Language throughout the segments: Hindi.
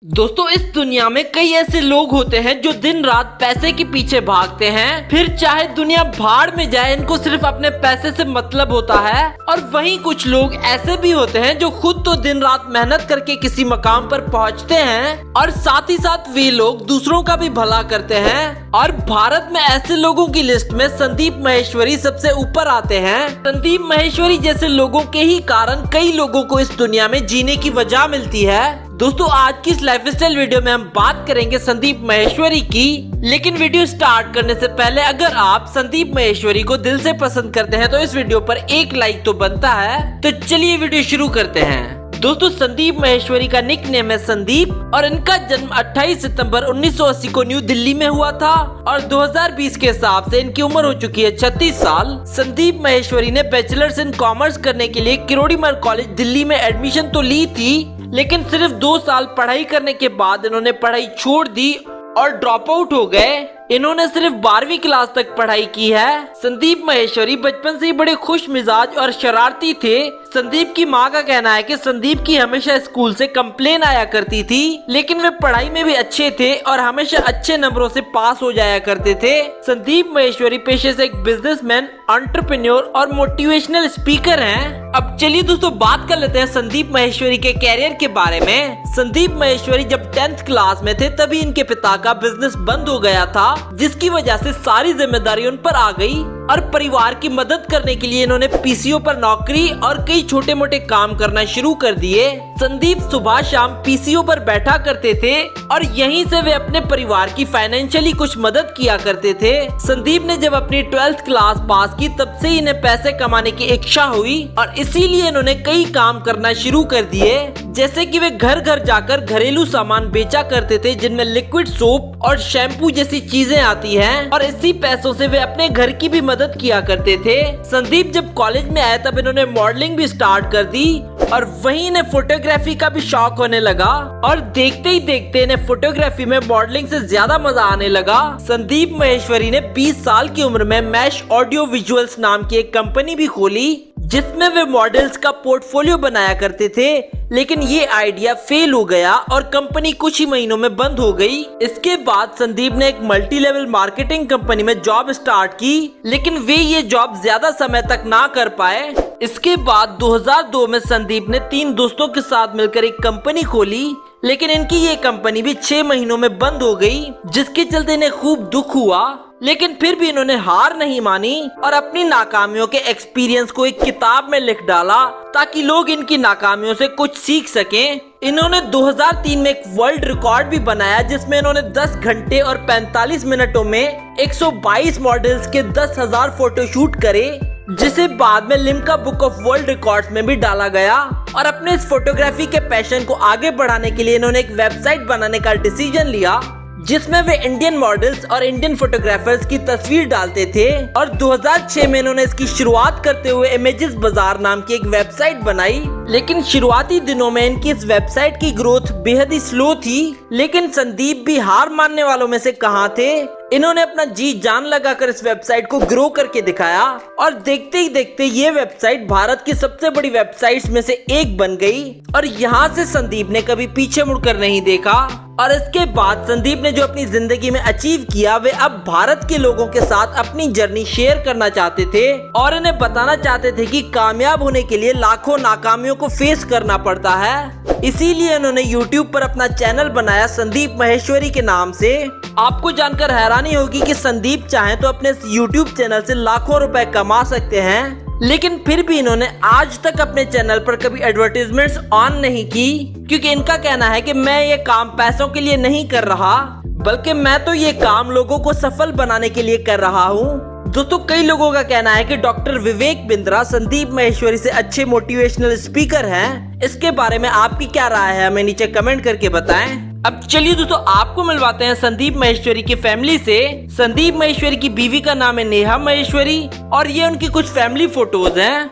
दोस्तों इस दुनिया में कई ऐसे लोग होते हैं जो दिन रात पैसे के पीछे भागते हैं, फिर चाहे दुनिया भाड़ में जाए इनको सिर्फ अपने पैसे से मतलब होता है। और वहीं कुछ लोग ऐसे भी होते हैं जो खुद तो दिन रात मेहनत करके किसी मकाम पर पहुंचते हैं और साथ ही साथ वे लोग दूसरों का भी भला करते हैं। और भारत में ऐसे लोगों की लिस्ट में संदीप माहेश्वरी सबसे ऊपर आते हैं। संदीप माहेश्वरी जैसे लोगों के ही कारण कई लोगों को इस दुनिया में जीने की वजह मिलती है। दोस्तों आज की इस लाइफस्टाइल वीडियो में हम बात करेंगे संदीप माहेश्वरी की। लेकिन वीडियो स्टार्ट करने से पहले अगर आप संदीप माहेश्वरी को दिल से पसंद करते हैं तो इस वीडियो पर एक लाइक तो बनता है। तो चलिए वीडियो शुरू करते हैं। दोस्तों संदीप माहेश्वरी का निक नेम है संदीप और इनका जन्म 28 सितंबर 1980 को न्यू दिल्ली में हुआ था और 2020 के हिसाब से इनकी उम्र हो चुकी है 36 साल। संदीप माहेश्वरी ने बैचलर्स इन कॉमर्स करने के लिए किरोड़ीमल कॉलेज दिल्ली में एडमिशन तो ली थी, लेकिन सिर्फ 2 साल पढ़ाई करने के बाद इन्होंने पढ़ाई छोड़ दी और ड्रॉप आउट हो गए। इन्होंने सिर्फ 12वीं क्लास तक पढ़ाई की है। संदीप माहेश्वरी बचपन से ही बड़े खुश मिजाज और शरारती थे। संदीप की मां का कहना है कि संदीप की हमेशा स्कूल से कंप्लेन आया करती थी, लेकिन वे पढ़ाई में भी अच्छे थे और हमेशा अच्छे नंबरों से पास हो जाया करते थे। संदीप माहेश्वरी पेशे से एक बिजनेसमैन, एंटरप्रेन्योर और मोटिवेशनल स्पीकर हैं। अब चलिए दोस्तों बात कर लेते हैं संदीप माहेश्वरी के कैरियर के बारे में। संदीप माहेश्वरी जब 10th क्लास में थे तभी इनके पिता का बिजनेस बंद हो गया था, जिसकी वजह से सारी जिम्मेदारी उन पर आ गई और परिवार की मदद करने के लिए इन्होंने पीसीओ पर नौकरी और कई छोटे मोटे काम करना शुरू कर दिए। संदीप सुबह शाम पीसीओ पर बैठा करते थे और यहीं से वे अपने परिवार की फाइनेंशियली कुछ मदद किया करते थे। संदीप ने जब अपनी 12th क्लास पास की तब से इन्हें पैसे कमाने की इच्छा हुई और इसीलिए इन्होंने कई काम करना शुरू कर दिए, जैसे कि वे घर घर जाकर घरेलू सामान बेचा करते थे जिनमें लिक्विड सोप और शैम्पू जैसी चीजें आती हैं और इसी पैसों से वे अपने घर की भी मदद किया करते थे। संदीप जब कॉलेज में आए तब इन्होंने मॉडलिंग भी स्टार्ट कर दी और वहीं इन्हें फोटोग्राफी का भी शौक होने लगा और देखते ही देखते इन्हें फोटोग्राफी में मॉडलिंग से ज्यादा मजा आने लगा। संदीप माहेश्वरी ने 20 साल की उम्र में मैश ऑडियो विजुअल्स नाम की एक कंपनी भी खोली जिसमें वे मॉडल्स का पोर्टफोलियो बनाया करते थे, लेकिन ये आइडिया फेल हो गया और कंपनी कुछ ही महीनों में बंद हो गई। इसके बाद संदीप ने एक मल्टी लेवल मार्केटिंग कंपनी में जॉब स्टार्ट की, लेकिन वे ये जॉब ज्यादा समय तक ना कर पाए। इसके बाद 2002 में संदीप ने 3 दोस्तों के साथ मिलकर एक कंपनी खोली, लेकिन इनकी ये कंपनी भी 6 महीनों में बंद हो गई, जिसके चलते इन्हें खूब दुख हुआ। लेकिन फिर भी इन्होंने हार नहीं मानी और अपनी नाकामियों के एक्सपीरियंस को एक किताब में लिख डाला ताकि लोग इनकी नाकामियों से कुछ सीख सकें। इन्होंने 2003 में एक वर्ल्ड रिकॉर्ड भी बनाया जिसमें इन्होंने 10 घंटे और 45 मिनटों में 122 मॉडल्स के 10,000 फोटोशूट करे, जिसे बाद में Limca book of world records में भी डाला गया। और अपने इस फोटोग्राफी के पैशन को आगे बढ़ाने के लिए इन्होंने एक वेबसाइट बनाने का डिसीजन लिया जिसमें वे इंडियन मॉडल्स और इंडियन फोटोग्राफर्स की तस्वीर डालते थे और 2006 में इन्होंने इसकी शुरुआत करते हुए इमेजेस बाजार नाम की एक वेबसाइट बनाई। लेकिन शुरुआती दिनों में इनकी इस वेबसाइट की ग्रोथ बेहद ही स्लो थी, लेकिन संदीप भी हार मानने वालों में से कहाँ थे। इन्होंने अपना जी जान लगाकर इस वेबसाइट को ग्रो करके दिखाया और देखते ही देखते ये वेबसाइट भारत की सबसे बड़ी वेबसाइट्स में से एक बन गई और यहाँ से संदीप ने कभी पीछे मुड़कर नहीं देखा। और इसके बाद संदीप ने जो अपनी जिंदगी में अचीव किया वे अब भारत के लोगों के साथ अपनी जर्नी शेयर करना चाहते थे और इन्हें बताना चाहते थे कि कामयाब होने के लिए लाखों नाकामियों को फेस करना पड़ता है। इसीलिए उन्होंने YouTube पर अपना चैनल बनाया संदीप माहेश्वरी के नाम से। आपको जानकर हैरानी होगी कि संदीप चाहें तो अपने YouTube चैनल से लाखों रुपए कमा सकते हैं, लेकिन फिर भी इन्होंने आज तक अपने चैनल पर कभी एडवर्टाइजमेंट्स ऑन नहीं की, क्योंकि इनका कहना है कि मैं ये काम पैसों के लिए नहीं कर रहा, बल्कि मैं तो ये काम लोगों को सफल बनाने के लिए कर रहा हूँ। दोस्तों कई लोगों का कहना है कि डॉक्टर विवेक बिंद्रा संदीप माहेश्वरी से अच्छे मोटिवेशनल स्पीकर हैं। इसके बारे में आपकी क्या राय है हमें नीचे कमेंट करके बताएं। अब चलिए दोस्तों आपको मिलवाते हैं संदीप माहेश्वरी की फैमिली से। संदीप माहेश्वरी की बीवी का नाम है नेहा माहेश्वरी और ये उनकी कुछ फैमिली फोटोज हैं।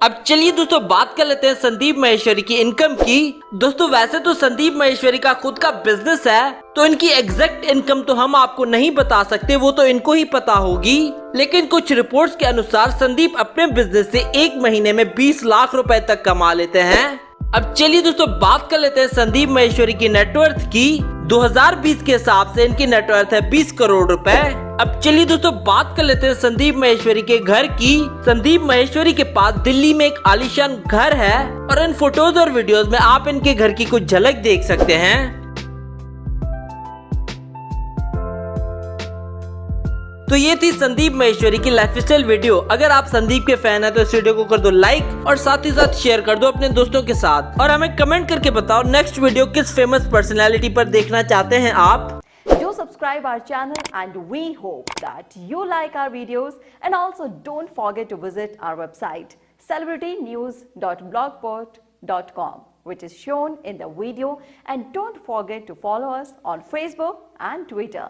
अब चलिए दोस्तों बात कर लेते हैं संदीप माहेश्वरी की इनकम की। दोस्तों वैसे तो संदीप माहेश्वरी का खुद का बिजनेस है, तो इनकी एग्जैक्ट इनकम तो हम आपको नहीं बता सकते, वो तो इनको ही पता होगी। लेकिन कुछ रिपोर्ट्स के अनुसार संदीप अपने बिजनेस से एक महीने में 20 लाख रुपए तक कमा लेते हैं। अब चलिए दोस्तों बात कर लेते हैं संदीप माहेश्वरी की नेटवर्थ की। 2020 के हिसाब से इनकी नेटवर्थ है 20 करोड़ रुपए। अब चलिए दोस्तों बात कर लेते हैं संदीप माहेश्वरी के घर की। संदीप माहेश्वरी के पास दिल्ली में एक आलीशान घर है और इन फोटोज और वीडियोस में आप इनके घर की कुछ झलक देख सकते हैं। तो ये थी संदीप माहेश्वरी की लाइफस्टाइल वीडियो। अगर आप संदीप के फैन हैं तो इस वीडियो को कर दो लाइक और साथ ही साथ शेयर कर दो अपने दोस्तों के साथ, और हमें कमेंट करके बताओ नेक्स्ट वीडियो किस फेमस पर्सनैलिटी पर देखना चाहते हैं आप। Do subscribe our channel and we hope that you like our videos, and also don't forget to visit our website celebritynews.blogspot.com, which is shown in the video, and don't forget to follow us on Facebook and Twitter.